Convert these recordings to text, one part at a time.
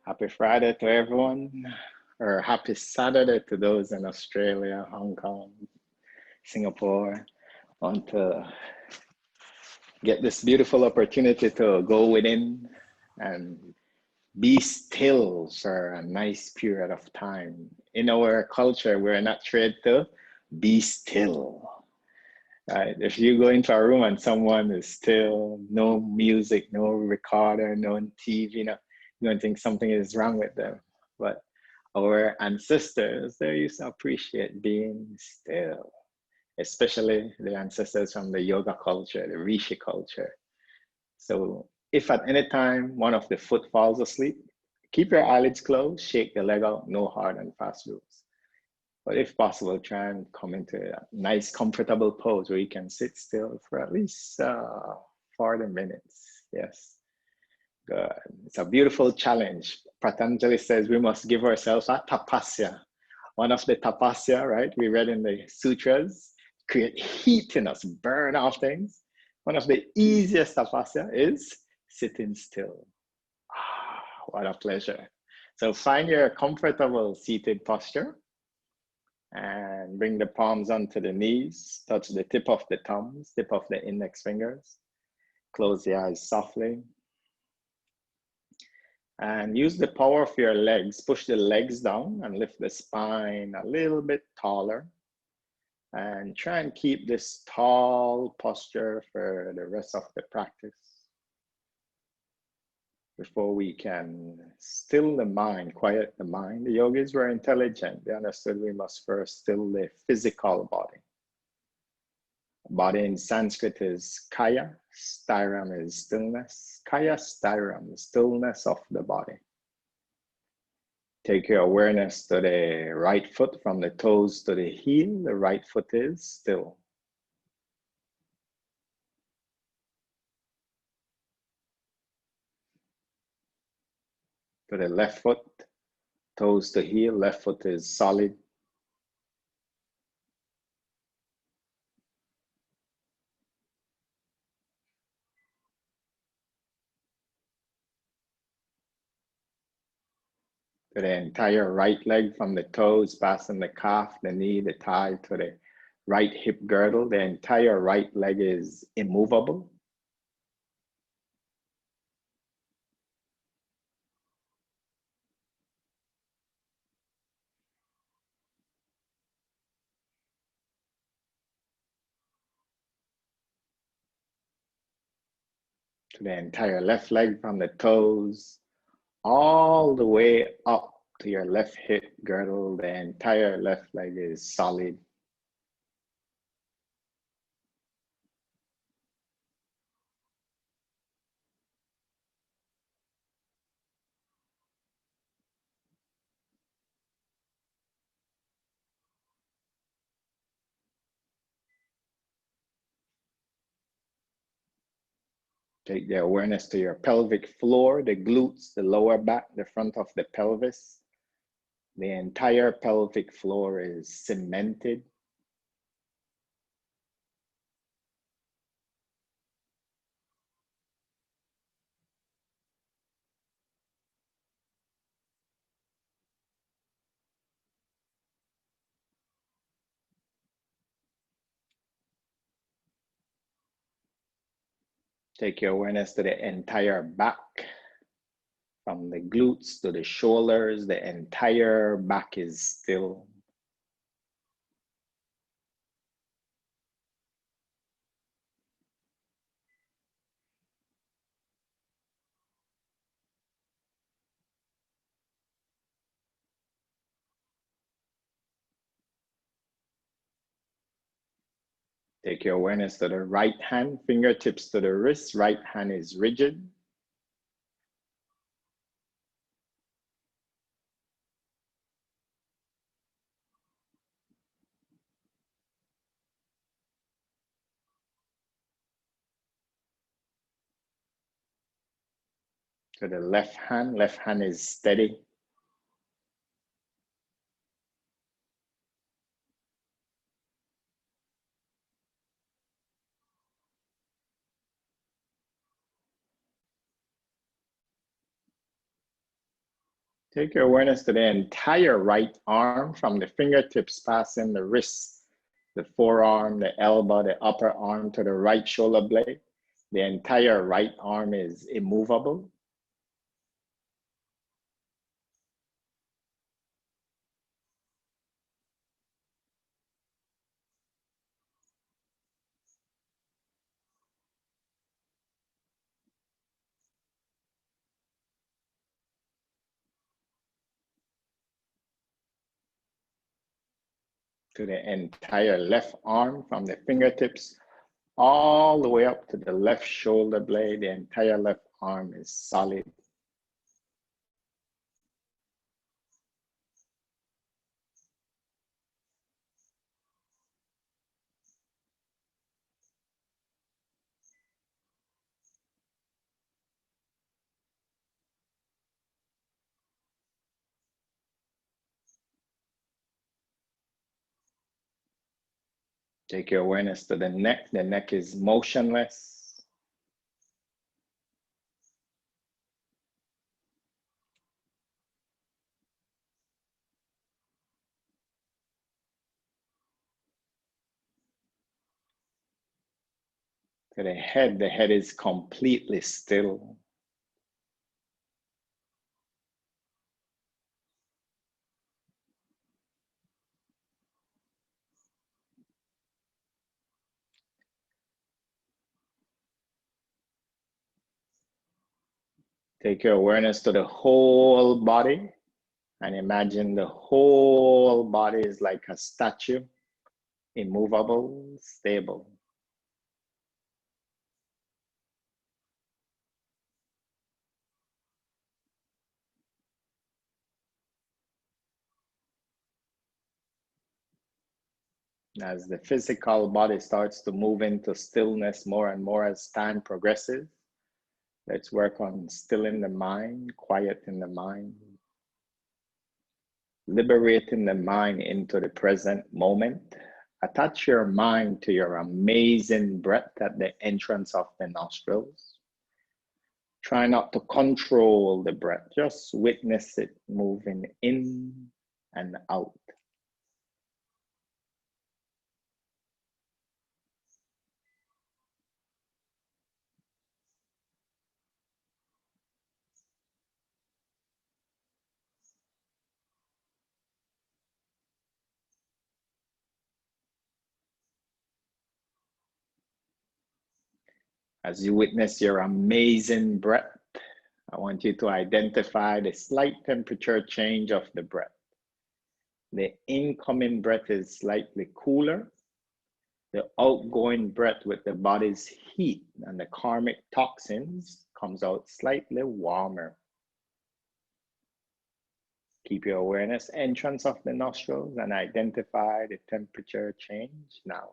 Happy Friday to everyone, or happy Saturday to those in Australia, Hong Kong, Singapore. I want to get this beautiful opportunity to go within and be still for a nice period of time. In our culture, we're not trained to be still. Right? If you go into a room and someone is still, no music, no recorder, no TV, no, you don't think something is wrong with them. But our ancestors, they used to appreciate being still, especially the ancestors from the yoga culture, the Rishi culture. So if at any time one of the foot falls asleep, keep your eyelids closed, shake the leg out, no hard and fast rules. But if possible, try and come into a nice, comfortable pose where you can sit still for at least 40 minutes. Yes, good. It's a beautiful challenge. Patanjali says we must give ourselves a tapasya. One of the tapasya, right, we read in the sutras, create heat in us, burn off things. One of the easiest tapasya is sitting still. Ah, what a pleasure. So find your comfortable seated posture and bring the palms onto the knees, touch the tip of the thumbs, tip of the index fingers. Close the eyes softly. And use the power of your legs. Push the legs down and lift the spine a little bit taller. And try and keep this tall posture for the rest of the practice. Before we can still the mind, quiet the mind. The yogis were intelligent. They understood we must first still the physical body. Body in Sanskrit is kaya, stiram is stillness. Kaya stiram, stillness of the body. Take your awareness to the right foot from the toes to the heel. The right foot is still. To the left foot, toes to heel, left foot is solid. To the entire right leg from the toes, passing the calf, the knee, the thigh to the right hip girdle. The entire right leg is immovable. To the entire left leg from the toes, all the way up to your left hip girdle. The entire left leg is solid. Take the awareness to your pelvic floor, the glutes, the lower back, the front of the pelvis. The entire pelvic floor is cemented. Take your awareness to the entire back, from the glutes to the shoulders. The entire back is still. Take your awareness to the right hand, fingertips to the wrist. Right hand is rigid. To the left hand is steady. Take your awareness to the entire right arm from the fingertips passing the wrist, the forearm, the elbow, the upper arm to the right shoulder blade. The entire right arm is immovable. To the entire left arm from the fingertips all the way up to the left shoulder blade. The entire left arm is solid. Take your awareness to the neck. The neck is motionless. To the head is completely still. Take your awareness to the whole body and imagine the whole body is like a statue, immovable, stable. As the physical body starts to move into stillness more and more as time progresses, let's work on stilling the mind, quieting the mind, liberating the mind into the present moment. Attach your mind to your amazing breath at the entrance of the nostrils. Try not to control the breath, just witness it moving in and out. As you witness your amazing breath, I want you to identify the slight temperature change of the breath. The incoming breath is slightly cooler. The outgoing breath with the body's heat and the karmic toxins comes out slightly warmer. Keep your awareness entrance of the nostrils and identify the temperature change now.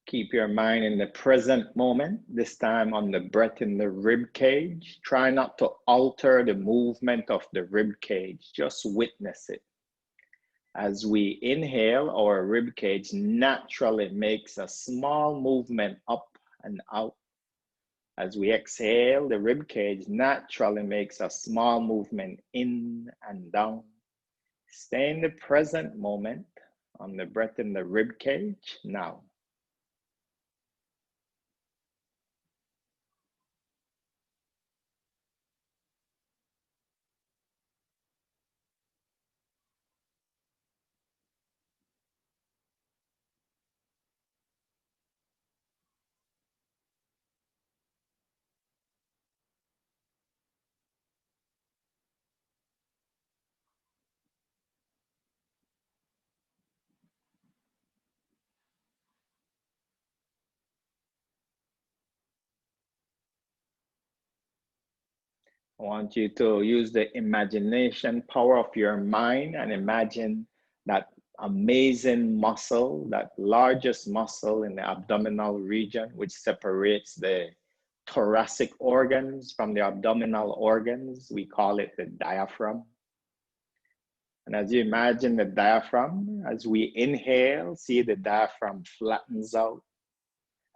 Keep your mind in the present moment, this time on the breath in the rib cage. Try not to alter the movement of the rib cage, just witness it. As we inhale, our rib cage naturally makes a small movement up and out. As we exhale, the rib cage naturally makes a small movement in and down. Stay in the present moment on the breath in the rib cage now. I want you to use the imagination power of your mind and imagine that amazing muscle, that largest muscle in the abdominal region, which separates the thoracic organs from the abdominal organs. We call it the diaphragm. And as you imagine the diaphragm, as we inhale, see the diaphragm flattens out.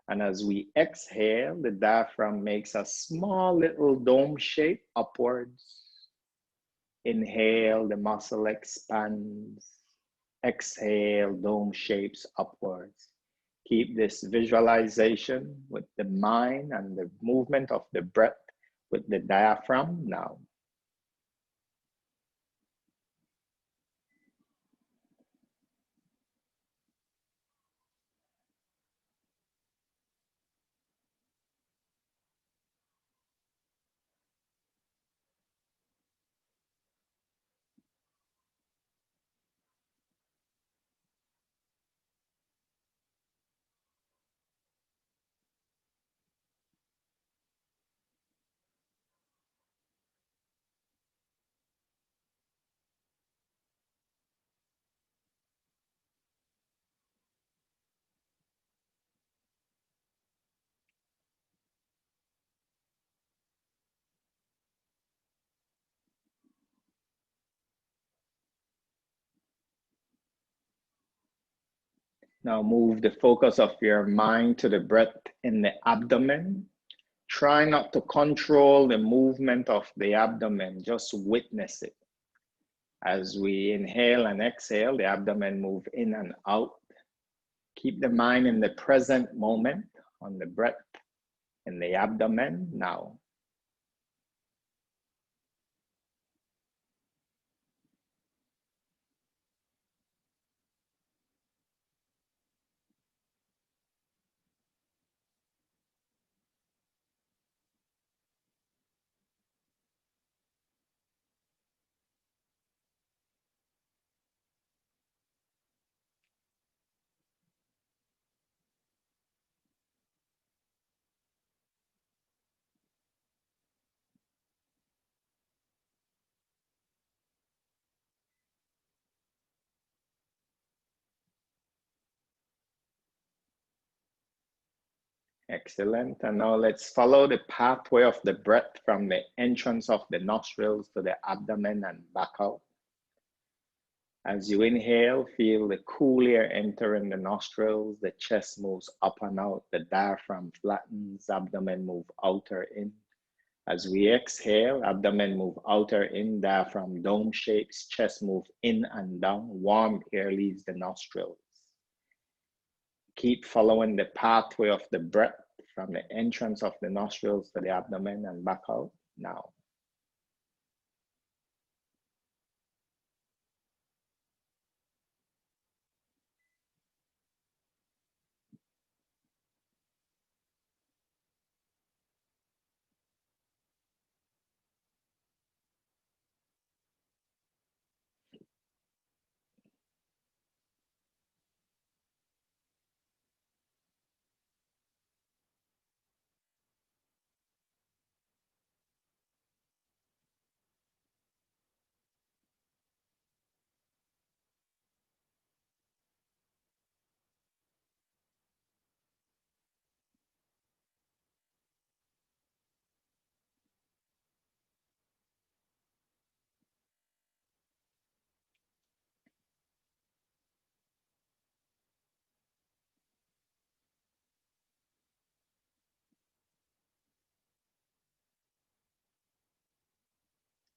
And as we exhale, the diaphragm makes a small little dome shape upwards. Inhale, the muscle expands. Exhale, dome shapes upwards. Keep this visualization with the mind and the movement of the breath with the diaphragm now. Now move the focus of your mind to the breath in the abdomen. Try not to control the movement of the abdomen, just witness it. As we inhale and exhale, the abdomen move in and out. Keep the mind in the present moment on the breath in the abdomen now. Excellent. And now let's follow the pathway of the breath from the entrance of the nostrils to the abdomen and back out. As you inhale, feel the cool air entering the nostrils, the chest moves up and out, the diaphragm flattens, abdomen move outer in. As we exhale, abdomen move outer in, diaphragm dome shapes, chest move in and down, warm air leaves the nostrils. Keep following the pathway of the breath from the entrance of the nostrils to the abdomen and back out now.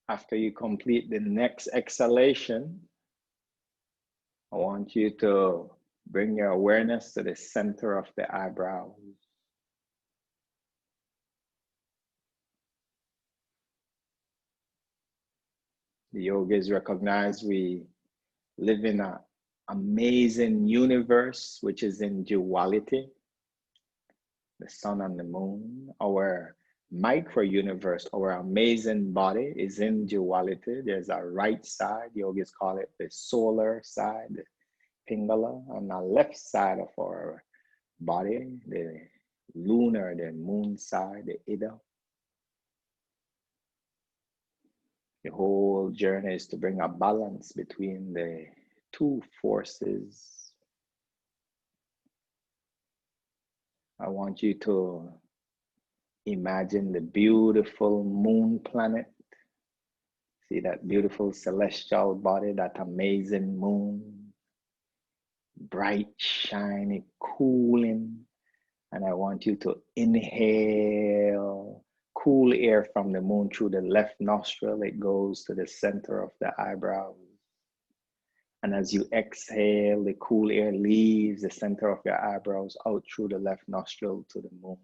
After you complete the next exhalation, I want you to bring your awareness to the center of the eyebrows. The yogis recognize we live in an amazing universe which is in duality. The sun and the moon, our micro universe, our amazing body is in duality. There's a right side, yogis call it the solar side, the Pingala, and a left side of our body, the lunar, the moon side, the Ida. The whole journey is to bring a balance between the two forces. I want you to imagine the beautiful moon planet. See that beautiful celestial body, that amazing moon, bright, shiny, cooling. And I want you to inhale cool air from the moon through the left nostril. It goes to the center of the eyebrows. And as you exhale, the cool air leaves the center of your eyebrows out through the left nostril to the moon.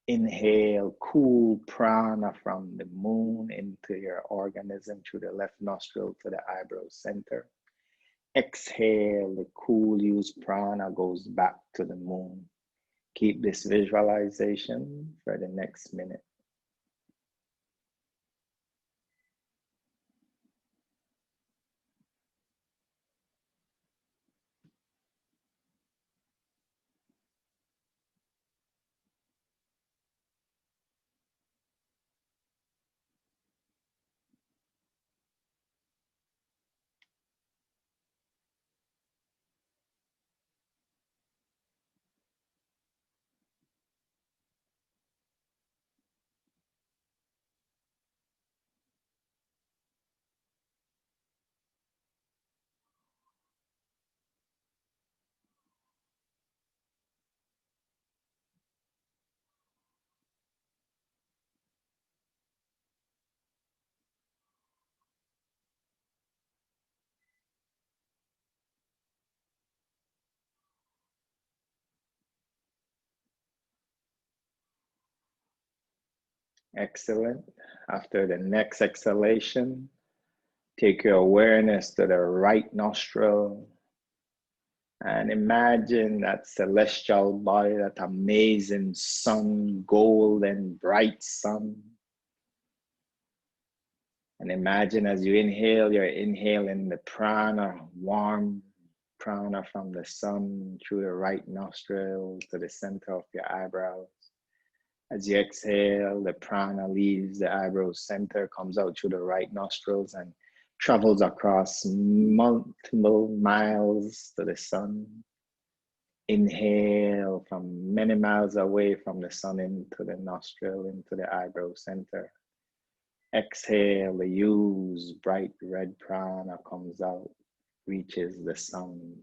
Inhale cool prana from the moon into your organism through the left nostril to the eyebrow center. Exhale, the cool used prana goes back to the moon. Keep this visualization for the next minute. Excellent. After the next exhalation, take your awareness to the right nostril and imagine that celestial body, that amazing sun, golden, bright sun. And imagine as you inhale, you're inhaling the prana, warm prana from the sun through the right nostril to the center of your eyebrows. As you exhale, the prana leaves the eyebrow center, comes out through the right nostrils and travels across multiple miles to the sun. Inhale from many miles away from the sun into the nostril, into the eyebrow center. Exhale, the used bright red prana comes out, reaches the sun.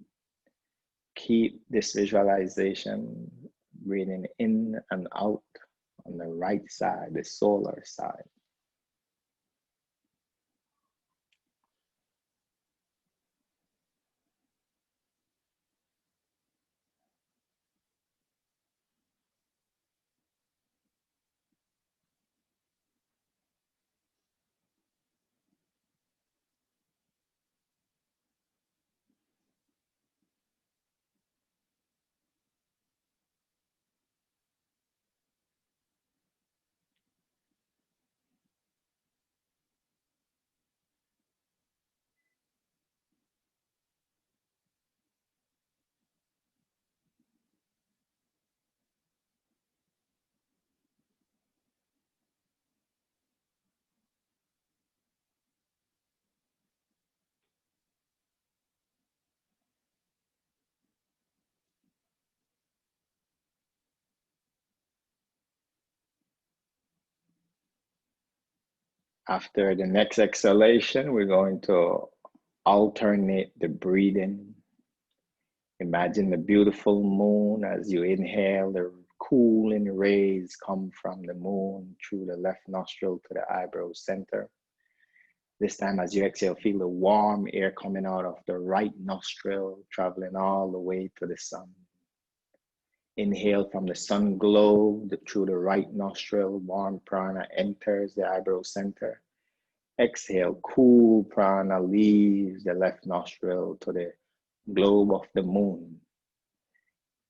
Keep this visualization, breathing in and out on the right side, the solar side. After the next exhalation, we're going to alternate the breathing. Imagine the beautiful moon as you inhale, the cooling rays come from the moon through the left nostril to the eyebrow center. This time, as you exhale, feel the warm air coming out of the right nostril, traveling all the way to the sun. Inhale from the sun glow through the right nostril, warm prana enters the eyebrow center. Exhale, cool prana leaves the left nostril to the globe of the moon.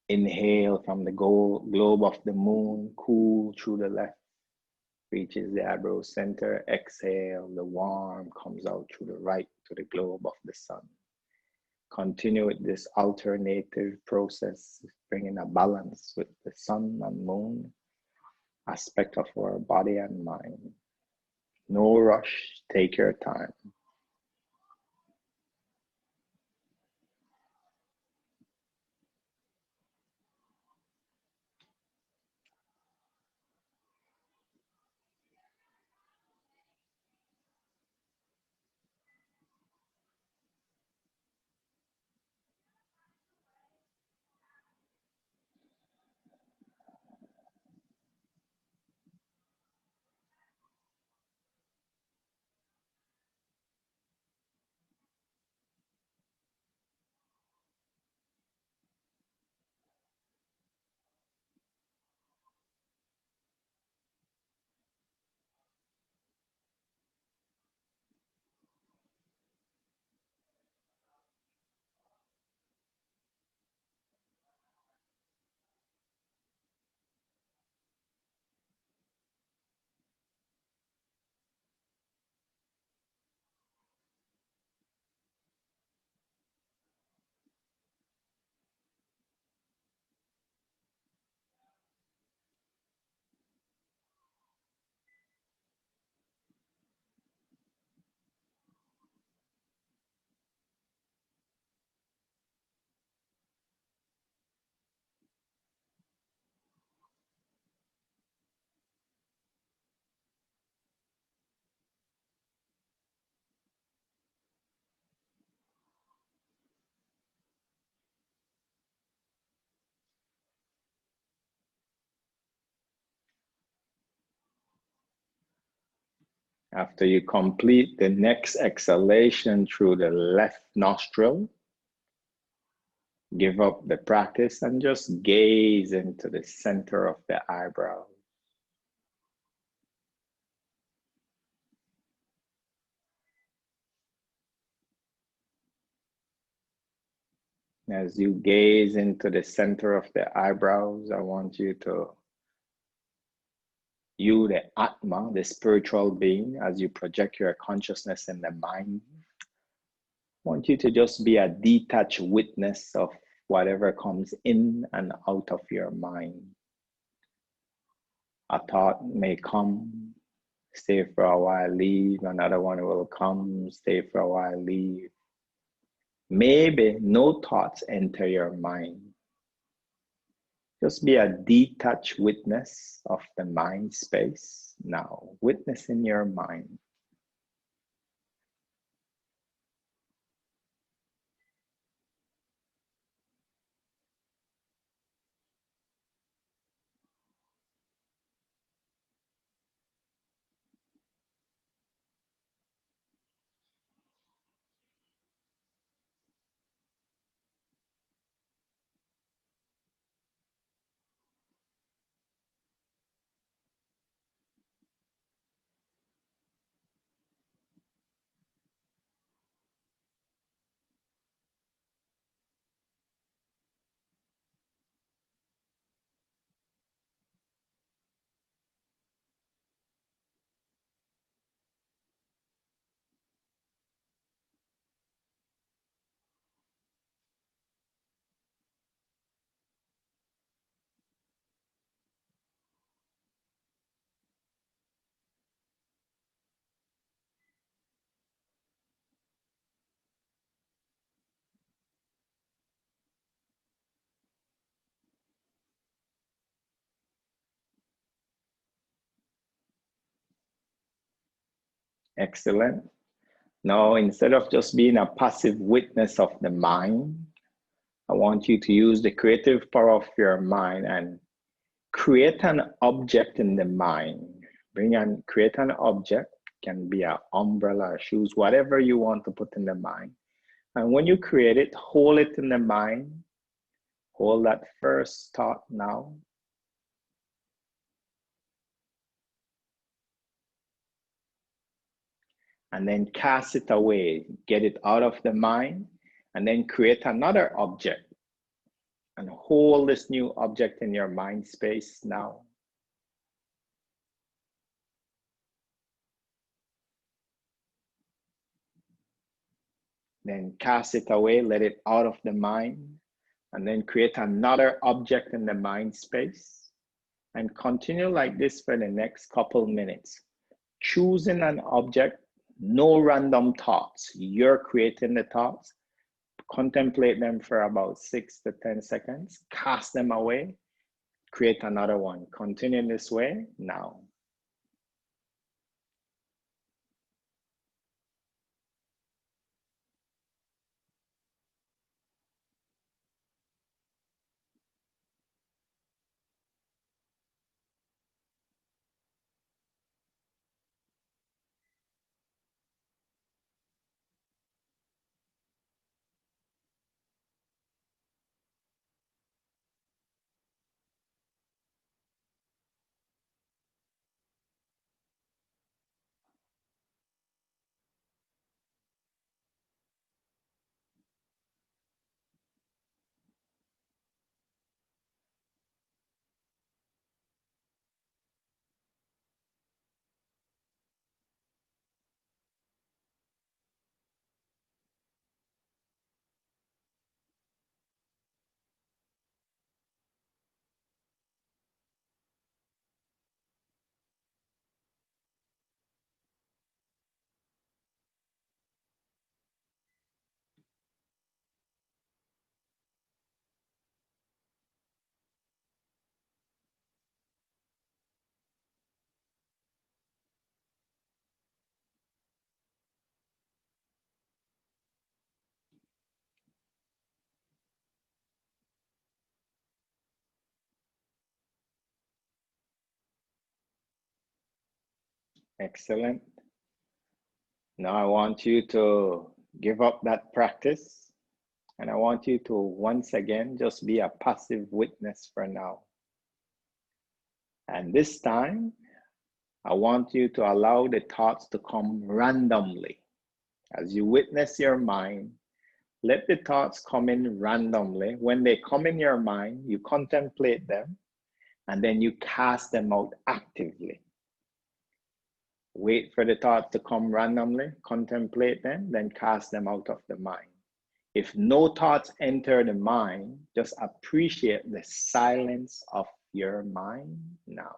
Inhale from the globe of the moon, cool through the left, reaches the eyebrow center. Exhale, the warm comes out through the right to the globe of the sun. Continue with this alternative process, bringing a balance with the sun and moon aspect of our body and mind. No rush, take your time. After you complete the next exhalation through the left nostril, give up the practice and just gaze into the center of the eyebrow. As you gaze into the center of the eyebrows, I want you, the Atma, the spiritual being, as you project your consciousness in the mind, I want you to just be a detached witness of whatever comes in and out of your mind. A thought may come, stay for a while, leave. Another one will come, stay for a while, leave. Maybe no thoughts enter your mind. Just be a detached witness of the mind space now, witnessing your mind. Excellent. Now, instead of just being a passive witness of the mind, I want you to use the creative power of your mind and create an object in the mind. Create an object, can be an umbrella, shoes, whatever you want to put in the mind. And when you create it, hold it in the mind. Hold that first thought now. And then cast it away, get it out of the mind, and then create another object. And hold this new object in your mind space now. Then cast it away, let it out of the mind, and then create another object in the mind space. And continue like this for the next couple minutes. choosing an object, no random thoughts. You're creating the thoughts. Contemplate them for about 6 to 10 seconds, cast them away, create another one. Continue this way now. Excellent. Now I want you to give up that practice, and I want you to once again just be a passive witness for now. And this time, I want you to allow the thoughts to come randomly. As you witness your mind, let the thoughts come in randomly. When they come in your mind, you contemplate them, and then you cast them out actively. Wait for the thoughts to come randomly, contemplate them, then cast them out of the mind. If no thoughts enter the mind, just appreciate the silence of your mind now.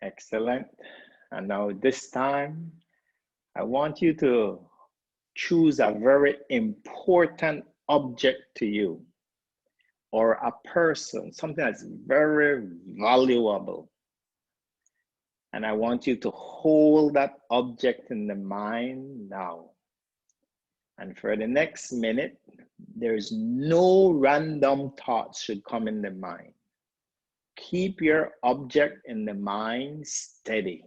Excellent. And now this time, I want you to choose a very important object to you or a person, something that's very valuable. And I want you to hold that object in the mind now. And for the next minute, there's no random thoughts should come in the mind. keep your object in the mind steady.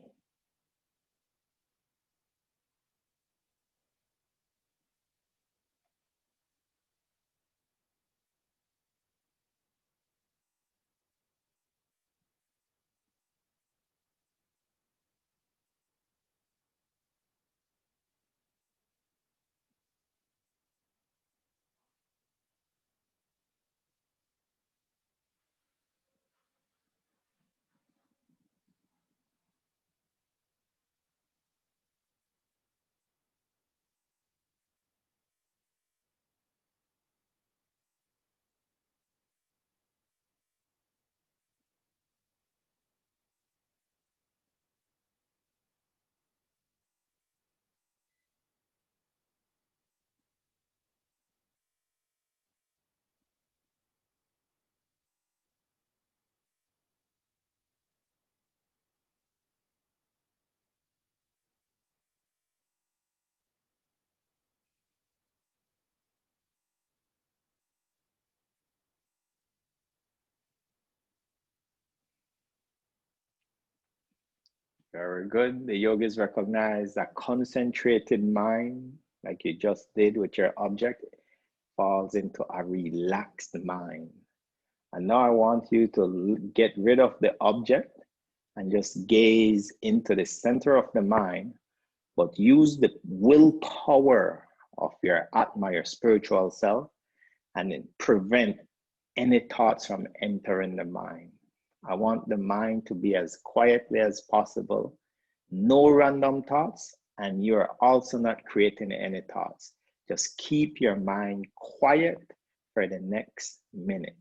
Very good. The yogis recognize that concentrated mind, like you just did with your object, falls into a relaxed mind. And now I want you to get rid of the object and just gaze into the center of the mind, but use the willpower of your Atma, your spiritual self, and then prevent any thoughts from entering the mind. I want the mind to be as quietly as possible, no random thoughts, and you're also not creating any thoughts. Just keep your mind quiet for the next minute.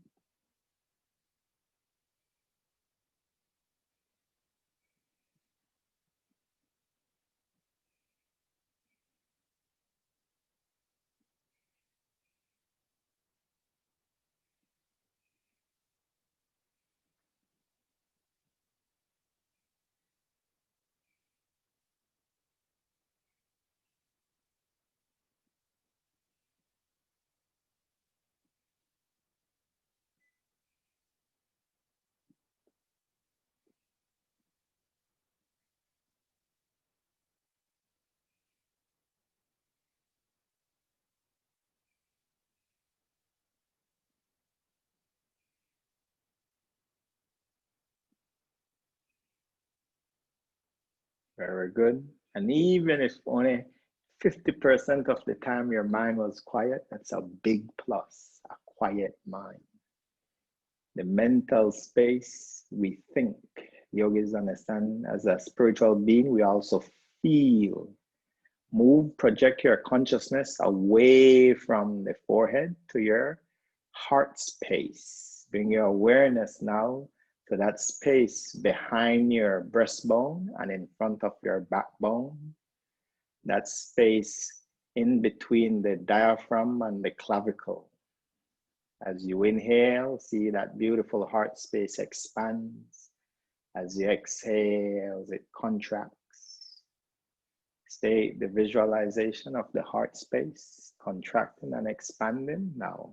Very good. And even if only 50% of the time your mind was quiet, that's a big plus, a quiet mind. The mental space we think. Yogis understand as a spiritual being, we also feel. Move, project your consciousness away from the forehead to your heart space. Bring your awareness now to that space behind your breastbone and in front of your backbone. That space in between the diaphragm and the clavicle. As you inhale, see that beautiful heart space expands. As you exhale, it contracts. State the visualization of the heart space contracting and expanding now.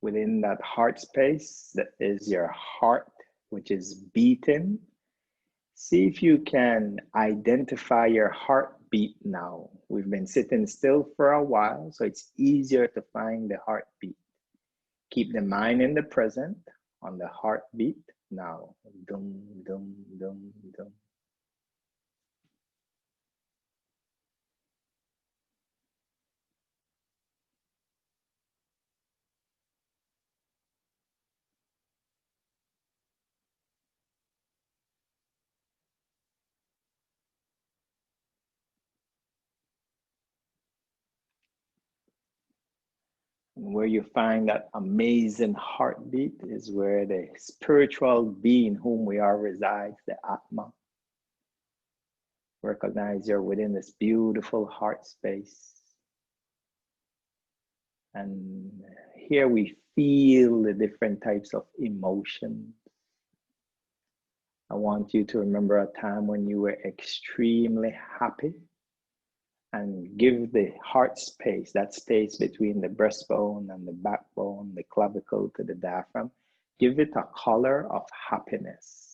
Within that heart space, that is your heart, which is beating. See if you can identify your heartbeat now. We've been sitting still for a while, so it's easier to find the heartbeat. Keep the mind in the present on the heartbeat now. Dum, dum, dum, dum. And where you find that amazing heartbeat is where the spiritual being whom we are resides, the Atma. Recognize you're within this beautiful heart space. And here we feel the different types of emotions. I want you to remember a time when you were extremely happy, and give the heart space, that space between the breastbone and the backbone, the clavicle to the diaphragm, give it a color of happiness.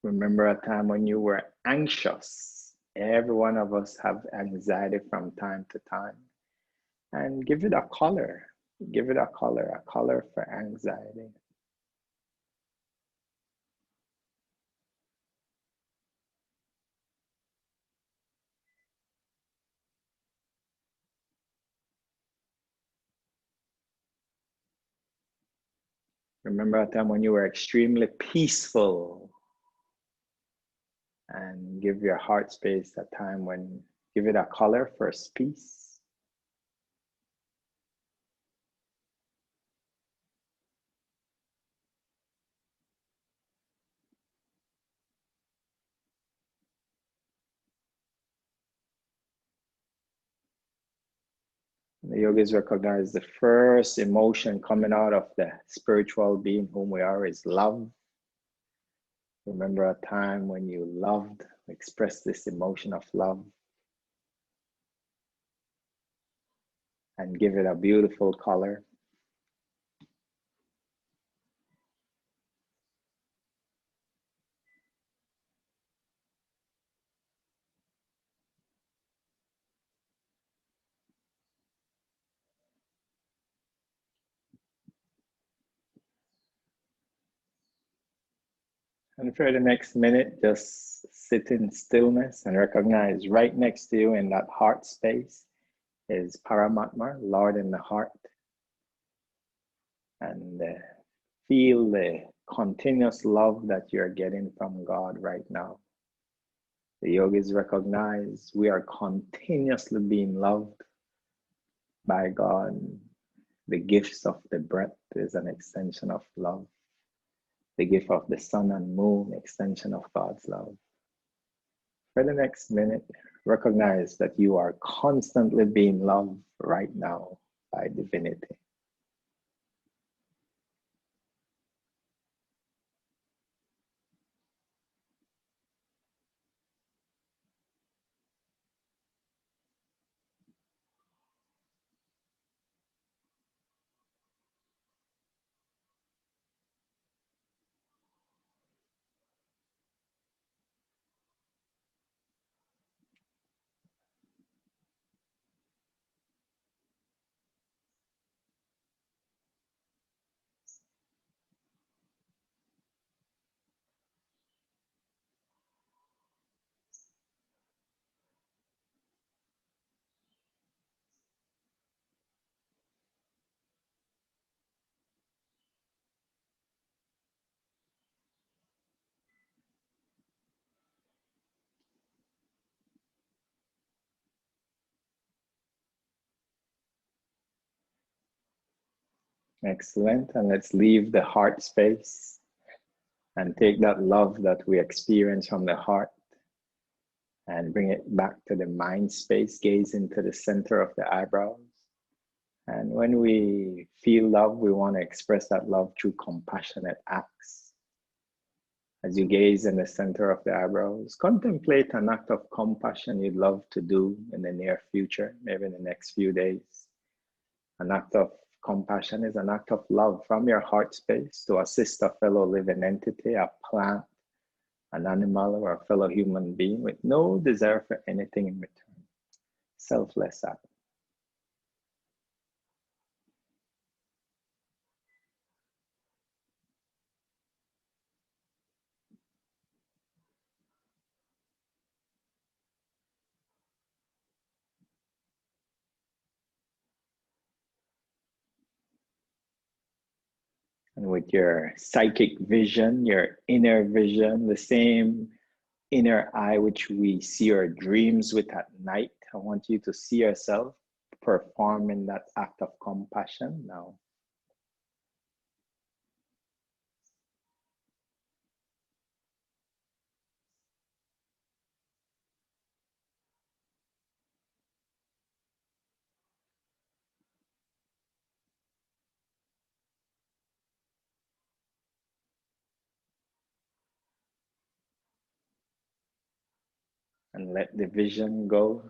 Remember a time when you were anxious. Every one of us have anxiety from time to time. And give it a color. Give it a color for anxiety. Remember a time when you were extremely peaceful. And give your heart space a time when, give it a color for peace. The yogis recognize the first emotion coming out of the spiritual being whom we are is love. Remember a time when you loved, express this emotion of love, and give it a beautiful color. And for the next minute, just sit in stillness and recognize right next to you in that heart space is Paramatma, Lord in the heart. And feel the continuous love that you're getting from God right now. The yogis recognize we are continuously being loved by God. The gifts of the breath is an extension of love. The gift of the sun and moon, extension of God's love. For the next minute, recognize that you are constantly being loved right now by divinity. Excellent. And let's leave the heart space and take that love that we experience from the heart and bring it back to the mind space. Gaze into the center of the eyebrows. And when we feel love, we want to express that love through compassionate acts. As you gaze in the center of the eyebrows, contemplate an act of compassion you'd love to do in the near future, maybe in the next few days. An act of compassion is an act of love from your heart space to assist a fellow living entity, a plant, an animal, or a fellow human being with no desire for anything in return. Selfless act. And with your psychic vision, your inner vision, the same inner eye which we see our dreams with at night, I want you to see yourself performing that act of compassion now. And let the vision go.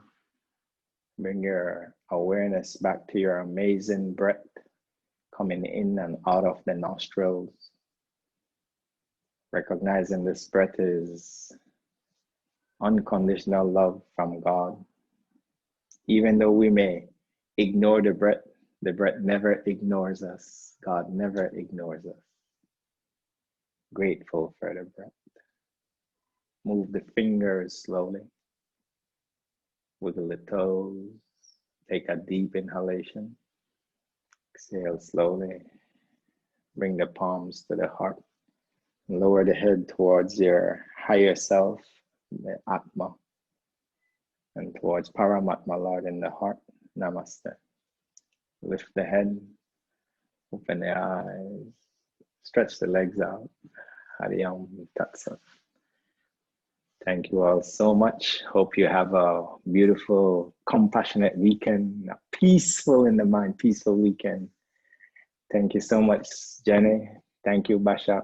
Bring your awareness back to your amazing breath coming in and out of the nostrils. Recognizing this breath is unconditional love from God. Even though we may ignore the breath never ignores us. God never ignores us. Grateful for the breath. Move the fingers slowly. Wiggle the toes. Take a deep inhalation. Exhale slowly. Bring the palms to the heart. Lower the head towards your higher self, the Atma, and towards Paramatma, Lord, in the heart. Namaste. Lift the head. Open the eyes. Stretch the legs out. Hari Om Tat Sat. Thank you all so much. Hope you have a beautiful, compassionate weekend, a peaceful in the mind, peaceful weekend. Thank you so much, Jenny. Thank you, Bashak.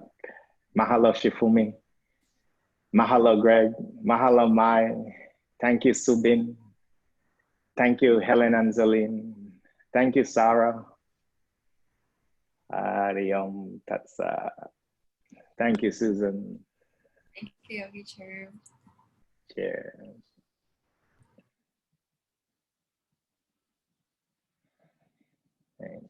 Mahalo, Shifumi. Mahalo, Greg. Mahalo, Mai. Thank you, Subin. Thank you, Helen Angeline. Thank you, Sarah. Hari Om Tat Sat. Thank you, Susan. Thank you, Richard. Cheers. Thanks.